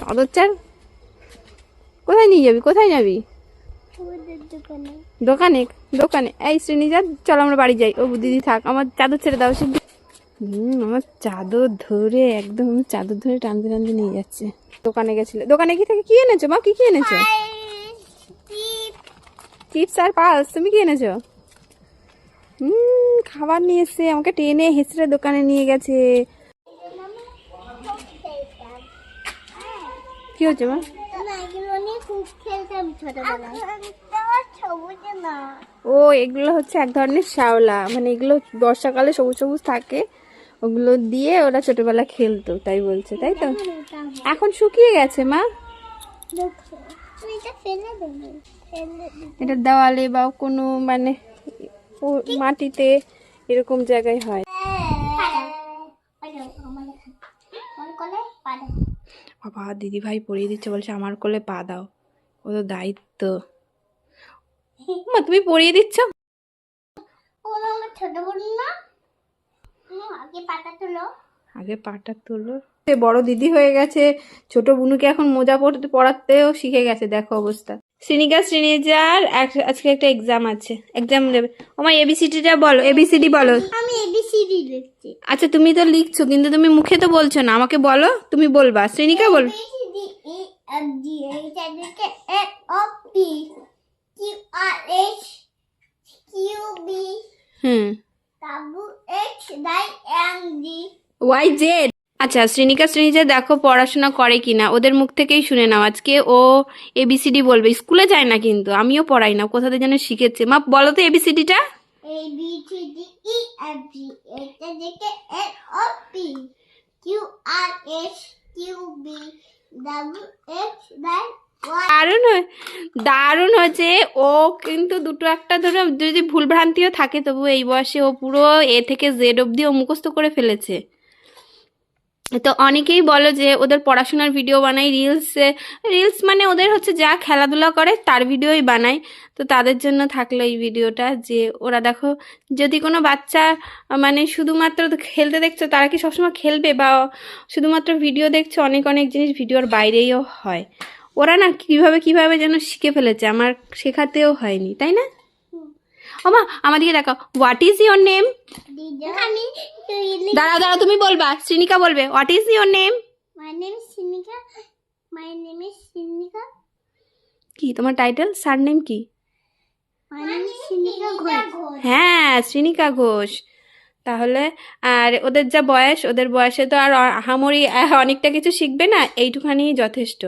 চাদর কোথায় নিয়ে যাবি? কোথায় যাবি? দোকানে। দোকানে এই শ্রীনিজা, চল আমরা বাড়ি যাই। ও দিদি থাক, আমার চাদর ছেড়ে দাও। আমার চাদর ধরে একদম চাদর ধরে টানতে টানতে নিয়ে যাচ্ছে। দোকানে গেছিলে? দোকানে কি থেকে কি এনেছো মা? কি এনেছো? চিপস আর পালস। তুমি কি এনেছো? খাবার নিয়ে এসে আমাকে টেনে হেসড়ে দোকানে নিয়ে গেছে। কি হচ্ছে মা? ও এগুলো হচ্ছে এক ধরনের শ্যাওলা, মানে এগুলো বর্ষাকালে সবুজ সবুজ থাকে, ওগুলো দিয়ে ওরা ছোটবেলা খেলতো, তাই বলছে, তাই তো? এখন শুকিয়ে গেছে মা। এটা দেওয়ালে বা কোনো মানে মাটিতে এরকম জায়গায় হয়। বাবা দিদি ভাই পরিয়ে দিচ্ছে, বলছে আমার কোলে পা দাও, ও তো দায়িত্ব। মা তুমি পরিয়ে দিচ্ছ? ছোট বোন না, আগে পাটা তোলো। বড় দিদি হয়ে গেছে, ছোট বুনুকে এখন মোজা পড়াতেও শিখে গেছে, দেখো অবস্থা। শ্রীনিকা শ্রীনিজার আজকে একটা এক্সাম আছে, এক্সাম দেবে। আমার এবিসিডিটা বলো, এবিসিডি বলো। আমি এবিসিডি লিখছি। আচ্ছা তুমি তো লিখছো, কিন্তু তুমি মুখে তো বলছো না, আমাকে বলো, তুমি বলবা। শ্রীনিকা বল। Y Z. আচ্ছা শ্রীনিকা শ্রীনিজা দেখো পড়াশোনা করে কিনা, ওদের মুখ থেকেই শুনে নাও। আজকে ও এবিসিডি বলবে, স্কুলে যায় না কিন্তু, আমিও পড়াই না, কোথা থেকে যেন শিখেছে। মা বলো তো এবিসিডিটা। A B C D E F G H I J K L O P Q R S Q B W X Y. দারুণ হয়েছে। ও কিন্তু দুটো একটা ধরো যদি ভুলভ্রান্তিও থাকে, তবু এই বয়সে ও পুরো এ থেকে জেড অব্দি ও মুখস্থ করে ফেলেছে। তো অনেকেই বলো যে ওদের পড়াশোনার ভিডিও বানাই, রিলস মানে ওদের হচ্ছে যা খেলাধুলা করে তার ভিডিওই বানায়। তো তাদের জন্য থাকলো এই ভিডিওটা, যে ওরা দেখো, যদি কোনো বাচ্চা মানে শুধুমাত্র খেলতে দেখছো, তারা কি সবসময় খেলবে? বা শুধুমাত্র ভিডিও দেখছো, অনেক অনেক জিনিস ভিডিওর বাইরেও হয়। ওরা না কিভাবে যেন শিখে ফেলেছে, আমার শেখাতেও হয়নি, তাই না? ওমা আমাদেরকে দেখো, হোয়াট ইজ ইওর নেম? দাঁড়াও তুমি বলবা, শ্রীনিকা বলবে, what is your name? My name is Srinika. My name is Srinika. কি তোমার টাইটেল? সার নেম কি? My name is Srinika Ghosh. হ্যাঁ শ্রীনিকা ঘোষ। তাহলে আর ওদের যা বয়স, ওদের বয়সে তো আর আহামরি অনেকটা কিছু শিখবে না, এইটুখানি যথেষ্ট।